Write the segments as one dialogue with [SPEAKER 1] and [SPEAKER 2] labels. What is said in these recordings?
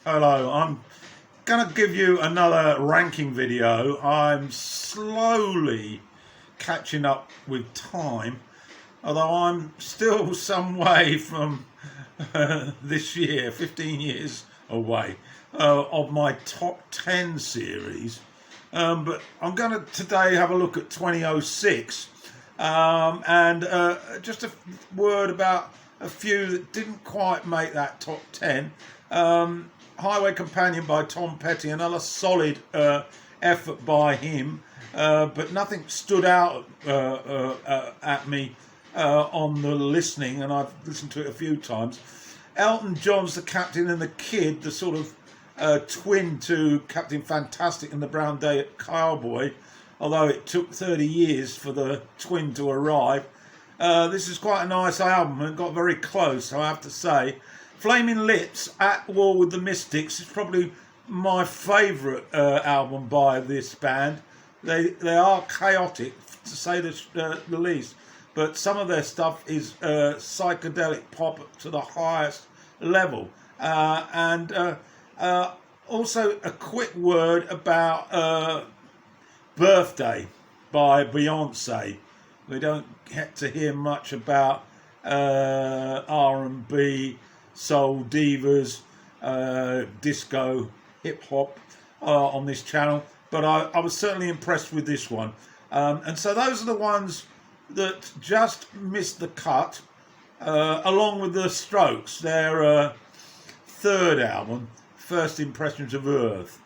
[SPEAKER 1] Hello, I'm gonna give you another ranking video. I'm slowly catching up with time, although I'm still some way from this year, 15 years away, of my top 10 series. But I'm going to today have a look at 2006 and just a word about a few that didn't quite make that top 10. Highway Companion by Tom Petty, another solid effort by him, but nothing stood out at me on the listening, and I've listened to it a few times. Elton John's The Captain and the Kid, the sort of twin to Captain Fantastic and the Brown Day Cowboy, although it took 30 years for the twin to arrive. This is quite a nice album and got very close, I have to say. Flaming Lips, At War with the Mystics, is probably my favourite album by this band. They are chaotic, to say the least, but some of their stuff is psychedelic pop to the highest level. And also a quick word about Birthday by Beyonce. We don't get to hear much about R&B, soul divas, disco, hip hop on this channel, but I was certainly impressed with this one. And so those are the ones that just missed the cut, along with the Strokes, their third album, First Impressions of Earth.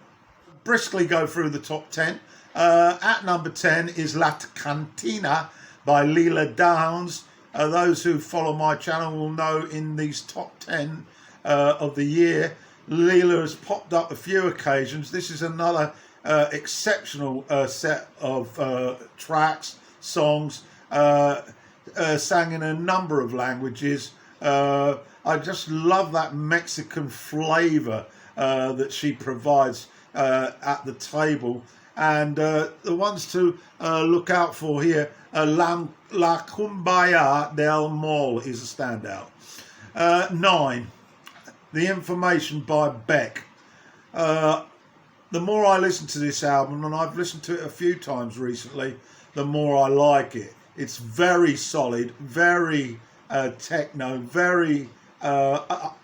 [SPEAKER 1] Briskly go through the top 10. At number 10 is La Cantina by Lila Downs. Those who follow my channel will know in these top 10 of the year, Lila has popped up a few occasions. This is another exceptional set of tracks, songs, sang in a number of languages. I just love that Mexican flavour that she provides at the table. And the ones to look out for here, La Cumbaya del Mall is a standout. 9, The Information by Beck. The more I listen to this album, and I've listened to it a few times recently, the more I like it. It's very solid, very techno, very upbeat,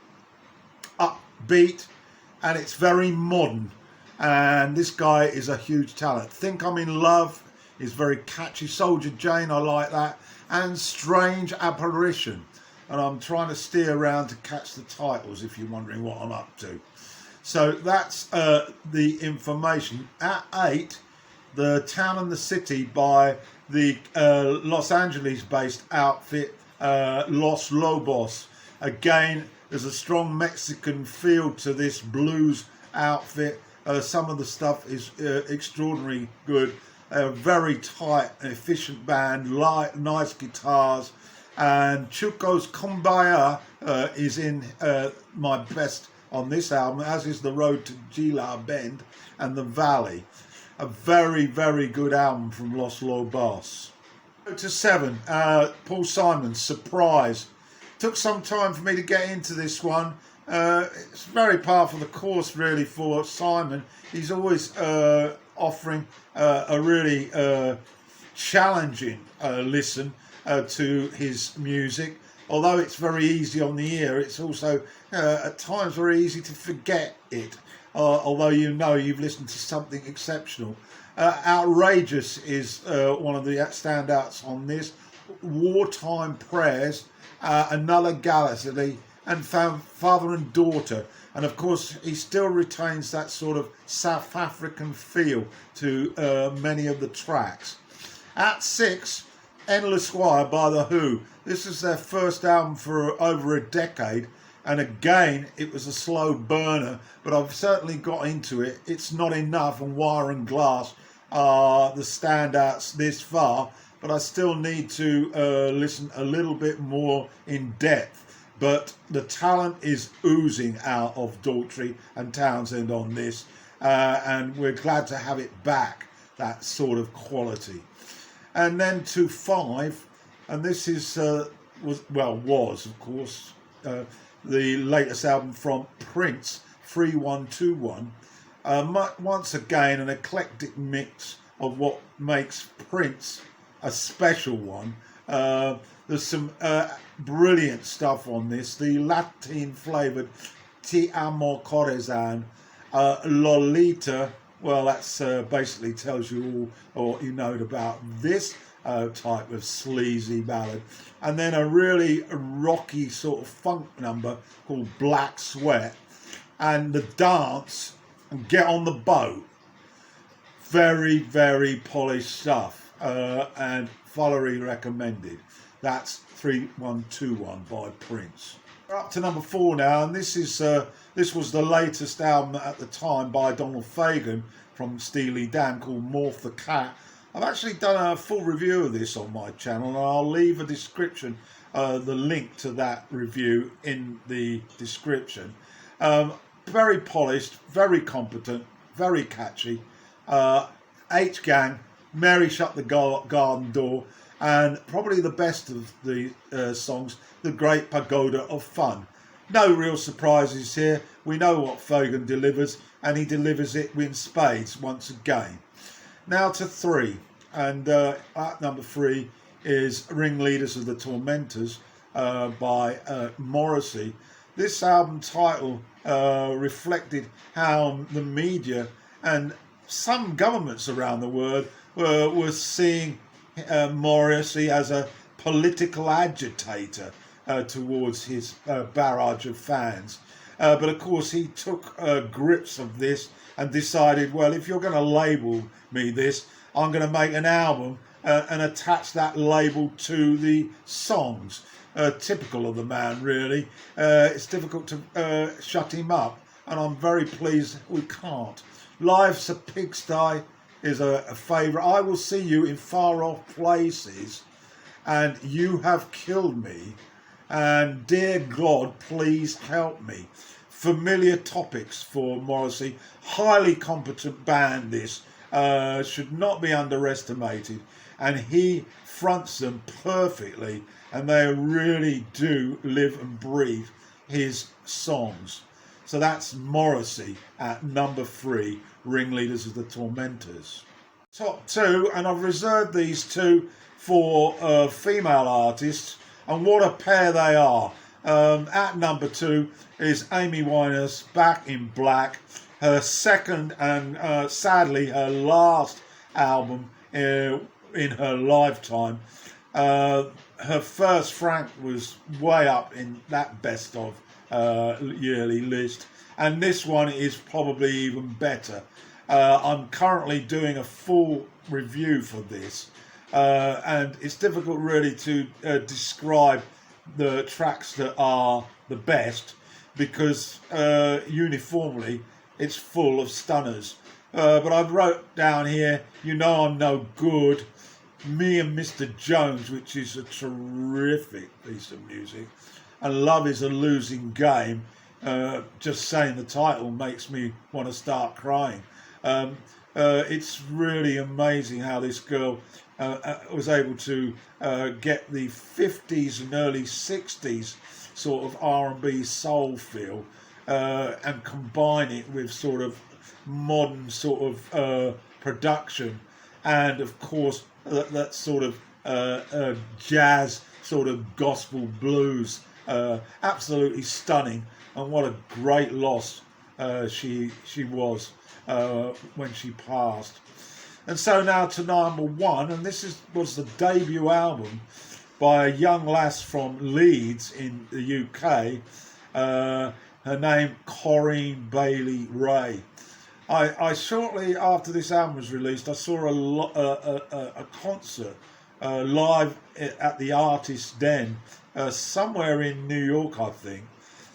[SPEAKER 1] and it's very modern. And this guy is a huge talent. Think I'm in Love is very catchy. Soldier Jane, I like that. And Strange Apparition. And I'm trying to steer around to catch the titles if you're wondering what I'm up to. So that's The Information. At 8, The Town and the City by the Los Angeles-based outfit Los Lobos. Again, there's a strong Mexican feel to this blues outfit. Some of the stuff is extraordinarily good. Very tight, efficient band, light, nice guitars. And Chuco's Kumbaya is in my best on this album, as is The Road to Gila Bend and The Valley. A very, very good album from Los Lobos. To 7, Paul Simon's Surprise. Took some time for me to get into this one. It's very par for the course, really, for Simon. He's always offering a really challenging listen to his music. Although it's very easy on the ear, it's also at times very easy to forget it, although you know you've listened to something exceptional. Outrageous is one of the standouts on this. Wartime Prayers, Another Galaxy, and Father and Daughter. And of course he still retains that sort of South African feel to many of the tracks. At 6, Endless Wire by The Who. This is their first album for over a decade, and again it was a slow burner, but I've certainly got into it. It's Not Enough and Wire and Glass are the standouts this far, but I still need to listen a little bit more in depth. But the talent is oozing out of Daltrey and Townsend on this, and we're glad to have it back, that sort of quality. And then to 5, and this is was of course the latest album from Prince, 3121. Once again, an eclectic mix of what makes Prince a special one. There's some brilliant stuff on this. The Latin flavoured Ti Amo Corazon, Lolita. Well, that's basically tells you all what you know about this type of sleazy ballad. And then a really rocky sort of funk number called Black Sweat. And the dance and Get on the Boat. Very, very polished stuff. And thoroughly recommended. That's 3121 by Prince. We're up to number 4 now, and this was the latest album at the time by Donald Fagen from Lila Downs called Morph The Cat. I've actually done a full review of this on my channel, and I'll leave a description, the link to that review in the description. Very polished, very competent, very catchy. H-Gang, Mary Shut the Garden Door, and probably the best of the songs, The Great Pagoda of Fun. No real surprises here. We know what Fagen delivers, and he delivers it in spades once again. Now to 3, and at number 3 is Ringleaders of the Tormentors by Morrissey. This album title reflected how the media and some governments around the world were seeing Morrissey as a political agitator towards his barrage of fans. But of course he took grips of this and decided, well, if you're going to label me this, I'm going to make an album and attach that label to the songs. Typical of the man, really. It's difficult to shut him up, and I'm very pleased we can't. Life's a Pigsty is a favourite. I will see you in far off places, and you have killed me, and dear God, please help me. Familiar topics for Morrissey. Highly competent band this. Should not be underestimated, and he fronts them perfectly, and they really do live and breathe his songs. So that's Morrissey at number 3, Ringleaders of the Tormentors. Top 2, and I've reserved these 2 for female artists, and what a pair they are. At number 2 is Amy Winehouse, Back in Black, her second and sadly her last album in her lifetime. Her first, Frank, was way up in that best of yearly list, and this one is probably even better. I'm currently doing a full review for this, and it's difficult really to describe the tracks that are the best, because uniformly it's full of stunners. But I've wrote down here, You Know I'm No Good, Me and Mr. Jones, which is a terrific piece of music, and Love is a Losing Game. Just saying the title makes me want to start crying. It's really amazing how this girl was able to get the 50s and early 60s sort of R&B soul feel and combine it with sort of modern sort of production, and of course that sort of jazz sort of gospel blues. Absolutely stunning, and what a great loss she was when she passed. And so now to number 1, and this was the debut album by a young lass from Leeds in the UK. Her name Corinne Bailey Ray. I shortly after this album was released, I saw a concert live at the Artist's Den somewhere in New York, I think,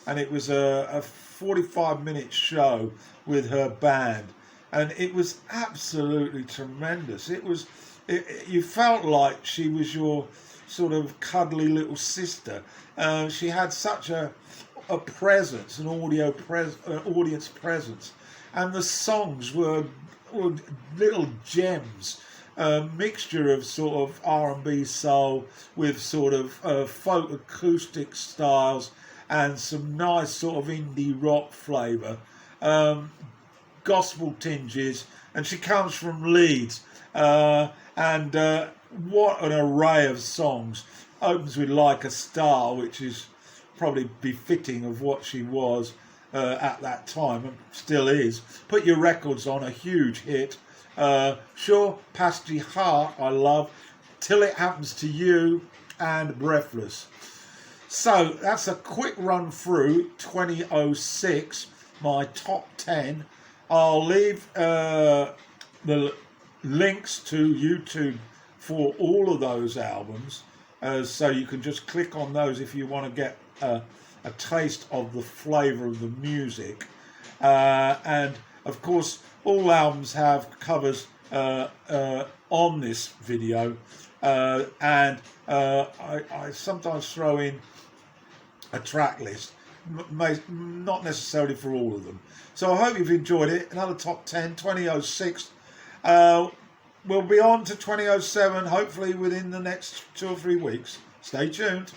[SPEAKER 1] and it was a 45-minute show with her band, and it was absolutely tremendous. You felt like she was your sort of cuddly little sister. She had such a presence, an audience presence, and the songs were little gems, a mixture of sort of R&B soul with sort of folk acoustic styles and some nice sort of indie rock flavour. gospel tinges, and she comes from Leeds. And what an array of songs. Opens with Like a Star, which is probably befitting of what she was at that time, and still is. Put Your Records On, a huge hit. Sure, Past Your Heart, I love. Till It Happens to You, and Breathless. So that's a quick run through 2006, my top 10. I'll leave the links to YouTube for all of those albums, so you can just click on those if you want to get a taste of the flavour of the music. And of course, all albums have covers on this video, and I sometimes throw in a track list, not necessarily for all of them. So I hope you've enjoyed it. Another top 10, 2006. We'll be on to 2007, hopefully within the next 2 or 3 weeks. Stay tuned.